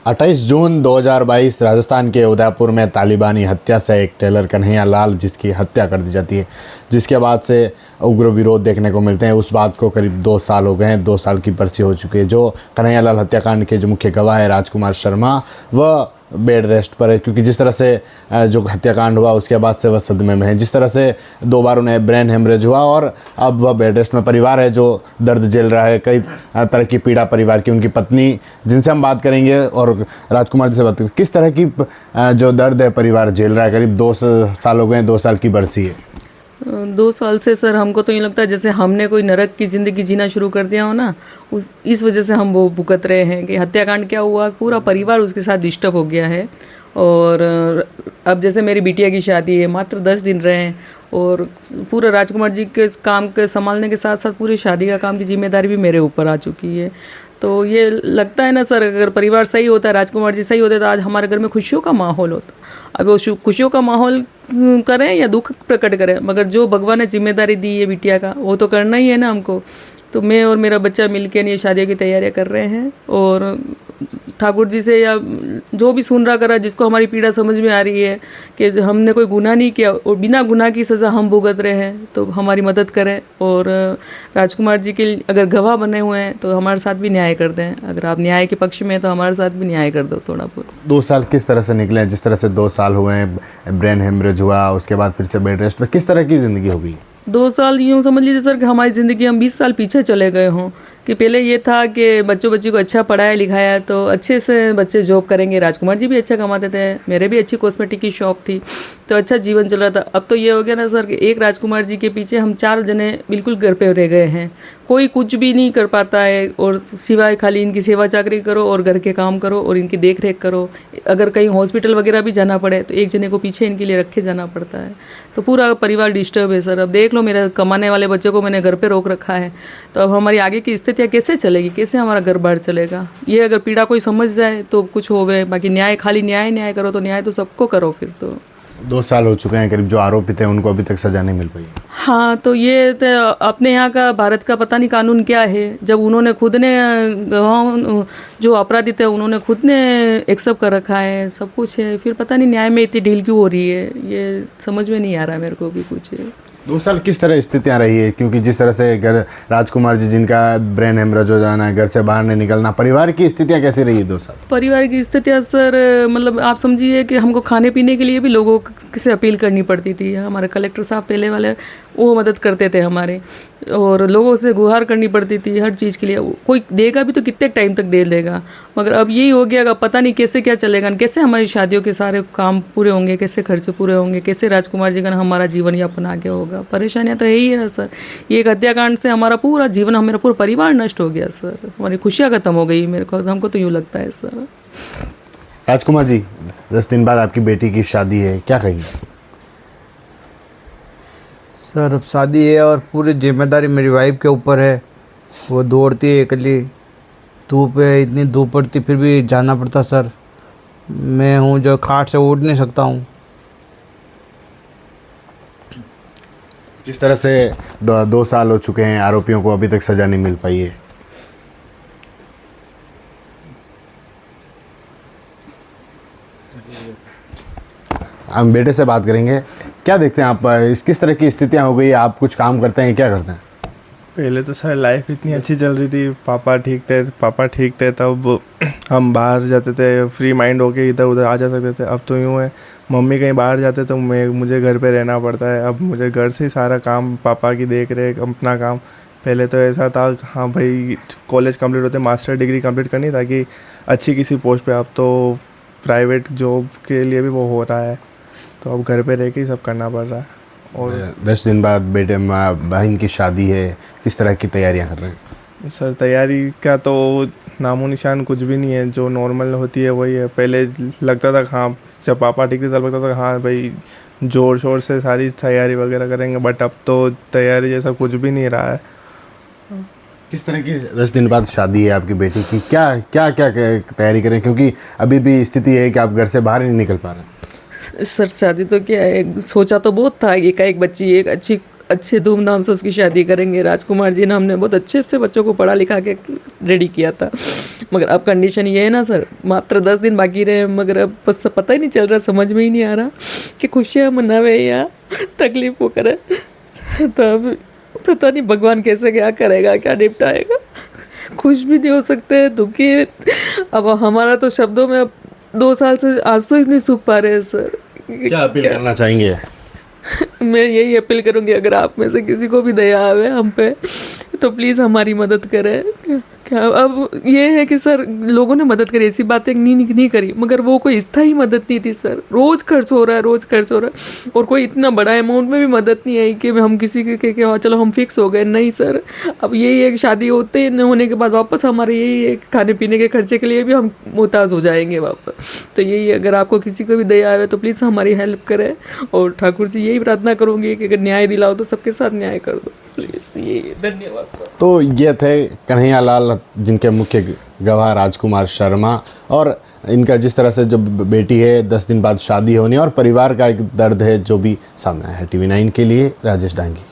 28 जून 2022 राजस्थान के उदयपुर में तालिबानी हत्या से एक टेलर कन्हैया लाल जिसकी हत्या कर दी जाती है, जिसके बाद से उग्र विरोध देखने को मिलते हैं। उस बात को करीब 2 साल हो गए हैं, 2 साल की बरसी हो चुकी है। जो कन्हैया लाल हत्याकांड के जो मुख्य गवाह है राजकुमार शर्मा, वह बेड रेस्ट पर है, क्योंकि जिस तरह से जो हत्याकांड हुआ उसके बाद से वह सदमे में है। जिस तरह से 2 बार उन्हें ब्रेन हेमरेज हुआ और अब वह बेड रेस्ट में। परिवार है जो दर्द झेल रहा है, कई तरह की पीड़ा परिवार की। उनकी पत्नी जिनसे हम बात करेंगे और राजकुमार जी से बात करेंगे, किस तरह की जो दर्द है परिवार झेल रहा है। करीब 2 साल हो गए, 2 साल की बरसी है। 2 साल से सर हमको तो यूँ लगता है जैसे हमने कोई नरक की ज़िंदगी जीना शुरू कर दिया हो ना, इस वजह से हम वो भुगत रहे हैं कि हत्याकांड क्या हुआ, पूरा परिवार उसके साथ डिस्टर्ब हो गया है। और अब जैसे मेरी बिटिया की शादी है, मात्र 10 दिन रहे हैं और पूरा राजकुमार जी के काम के संभालने के साथ साथ पूरी शादी का काम की जिम्मेदारी भी मेरे ऊपर आ चुकी है। तो ये लगता है ना सर, अगर परिवार सही होता, राजकुमार जी सही होते तो आज हमारे घर में खुशियों का माहौल होता। अब वो खुशियों का माहौल करें या दुख प्रकट करें, मगर जो भगवान ने जिम्मेदारी दी है बिटिया का, वो तो करना ही है ना हमको। तो मैं और मेरा बच्चा मिलकर ये शादी की तैयारियां कर रहे हैं और ठाकुर जी से या जो भी सुन रहा करा, जिसको हमारी पीड़ा समझ में आ रही है कि हमने कोई गुनाह नहीं किया और बिना गुनाह की सज़ा हम भुगत रहे हैं, तो हमारी मदद करें। और राजकुमार जी के अगर गवाह बने हुए हैं तो हमारे साथ भी न्याय कर दें। अगर आप न्याय के पक्ष में हैं तो हमारे साथ भी न्याय कर दो थोड़ा बहुत। 2 साल किस तरह से निकले, जिस तरह से 2 साल हुए हैं, ब्रेन हेमरेज हुआ, उसके बाद फिर से बेड रेस्ट पर, किस तरह की ज़िंदगी हो गई? 2 साल यूँ समझ लीजिए सर कि हमारी ज़िंदगी हम 20 साल पीछे चले गए हों। कि पहले ये था कि बच्ची को अच्छा पढ़ाया लिखाया तो अच्छे से बच्चे जॉब करेंगे। राजकुमार जी भी अच्छा कमाते थे, मेरे भी अच्छी कॉस्मेटिक की शॉप थी, तो अच्छा जीवन चल रहा था। अब तो ये हो गया ना सर कि एक राजकुमार जी के पीछे हम 4 जने बिल्कुल घर पे रह गए हैं। कोई कुछ भी नहीं कर पाता है और सिवाय खाली इनकी सेवा चाकरी करो और घर के काम करो और इनकी देख रेख करो। अगर कहीं हॉस्पिटल वगैरह भी जाना पड़े तो एक जने को पीछे इनके लिए रखे जाना पड़ता है। तो पूरा परिवार डिस्टर्ब है सर। अब देख लो, मेरे कमाने वाले बच्चों को मैंने घर पे रोक रखा है, तो अब हमारी आगे की स्थितियाँ कैसे चलेगी, कैसे हमारा घर बाहर चलेगा। ये अगर पीड़ा कोई समझ जाए तो कुछ होवे, बाकी न्याय खाली न्याय करो तो न्याय तो सबको करो फिर तो। 2 साल हो चुके हैं करीब, जो आरोपित हैं उनको अभी तक सज़ा नहीं मिल पाई। हाँ, तो ये तो अपने यहाँ का भारत का पता नहीं कानून क्या है। जब उन्होंने खुद ने गवाह जो अपराधी थे उन्होंने खुद ने एक्सेप्ट कर रखा है, सब कुछ है, फिर पता नहीं न्याय में इतनी ढील क्यों हो रही है, ये समझ में नहीं आ रहा मेरे को भी कुछ। 2 साल किस तरह स्थितियाँ रही है, क्योंकि जिस तरह से घर राजकुमार जी जिनका ब्रेन हेमरेज हो जाना, घर से बाहर नहीं निकलना, परिवार की स्थितियाँ कैसी रही 2 साल? परिवार की स्थितियाँ सर, मतलब आप समझिए कि हमको खाने पीने के लिए भी लोगों से अपील करनी पड़ती थी। हमारे कलेक्टर साहब पहले वाले वो मदद करते थे हमारे, और लोगों से गुहार करनी पड़ती थी हर चीज़ के लिए। कोई देगा भी तो कितने टाइम तक दे देगा, मगर अब यही हो गया, पता नहीं कैसे क्या चलेगा, कैसे हमारी शादियों के सारे काम पूरे होंगे, कैसे खर्चे पूरे होंगे, कैसे राजकुमार जी का हमारा जीवन यापन आगे होगा। परेशानियाँ तो यही है ना सर। ये एक हत्याकांड से हमारा पूरा जीवन, मेरा पूरा परिवार नष्ट हो गया सर, हमारी खुशियाँ खत्म हो गई मेरे को, हमको तो यूँ लगता है सर। राजकुमार जी, 10 दिन बाद आपकी बेटी की शादी है, क्या कहेंगे? सर अब शादी है और पूरी जिम्मेदारी मेरी वाइफ के ऊपर है। वो दौड़ती है अकेली, धूप है, इतनी धूप पड़ती फिर भी जाना पड़ता सर। मैं हूँ जो खाट से उठ नहीं सकता हूँ। जिस तरह से 2 साल हो चुके हैं, आरोपियों को अभी तक सज़ा नहीं मिल पाई है। हम बेटे से बात करेंगे, क्या देखते हैं आप, इस किस तरह की स्थितियाँ हो गई? आप कुछ काम करते हैं, क्या करते हैं? पहले तो सर लाइफ इतनी अच्छी चल रही थी, पापा ठीक थे तब हम बाहर जाते थे, फ्री माइंड होके इधर उधर आ जा सकते थे। अब तो यूँ है, मम्मी कहीं बाहर जाते तो मुझे घर पे रहना पड़ता है। अब मुझे घर से ही सारा काम, पापा की देख रेख, अपना काम। पहले तो ऐसा था, हाँ भाई कॉलेज कंप्लीट होते मास्टर डिग्री कंप्लीट करनी ताकि अच्छी किसी पोस्ट पे। अब तो प्राइवेट जॉब के लिए भी वो हो रहा है, तो अब घर पे रह के ही सब करना पड़ रहा है। और 10 दिन बाद बेटे बहन की शादी है, किस तरह की तैयारियां कर रहे हैं? सर तैयारी का तो नामो निशान कुछ भी नहीं है, जो नॉर्मल होती है वही है। पहले लगता था हाँ, जब पापा ठीक थे तब लगता था हाँ भाई ज़ोर शोर से सारी तैयारी वगैरह करेंगे, बट अब तो तैयारी जैसा कुछ भी नहीं रहा है। किस तरह की 10 दिन बाद शादी है आपकी बेटी की, क्या क्या क्या तैयारी करें, क्योंकि अभी भी स्थिति है कि आप घर से बाहर ही नहीं निकल पा रहे हैं? सर शादी तो क्या है, सोचा तो बहुत था, एकाएक बच्ची, एक अच्छी अच्छे धूमधाम से उसकी शादी करेंगे। राजकुमार जी ने हमने बहुत अच्छे से बच्चों को पढ़ा लिखा के रेडी किया था, मगर अब कंडीशन ये है ना सर, मात्र 10 दिन बाकी रहे, मगर अब बस पता ही नहीं चल रहा, समझ में ही नहीं आ रहा कि खुशियाँ मनावे या तकलीफ वो करे। तो अब पता नहीं भगवान कैसे क्या करेगा, क्या निपटाएगा। खुश भी नहीं हो सकते, दुखी। अब हमारा तो शब्दों में अब 2 साल से आंसू ही नहीं सूख पा रहे हैं सर। क्या अपील करना चाहेंगे? मैं यही अपील करूंगी, अगर आप में से किसी को भी दया आवे हम पे तो प्लीज़ हमारी मदद करें। क्या अब ये है कि सर लोगों ने मदद करी, ऐसी बातें नहीं करी, मगर वो कोई स्थायी मदद नहीं थी सर। रोज़ खर्च हो रहा है, रोज़ खर्च हो रहा है, और कोई इतना बड़ा अमाउंट में भी मदद नहीं आई कि हम किसी के हाँ चलो हम फिक्स हो गए। नहीं सर, अब यही एक शादी होते होने के बाद वापस हमारे यही एक खाने पीने के खर्चे के लिए भी हम मोहताज हो जाएंगे वापस। तो यही अगर आपको किसी को भी दया आवे तो प्लीज़ हमारी हेल्प करें, और ठाकुर जी यही प्रार्थना करूँगी कि अगर न्याय दिलाओ तो सबके साथ न्याय कर दो प्लीज़। यही धन्यवाद सर। तो ये थे कन्हैया लाल, जिनके मुख्य गवाह राजकुमार शर्मा, और इनका जिस तरह से जब बेटी है 10 दिन बाद शादी होनी, और परिवार का एक दर्द है जो भी सामने आया है। TV9 के लिए राजेश डांगी।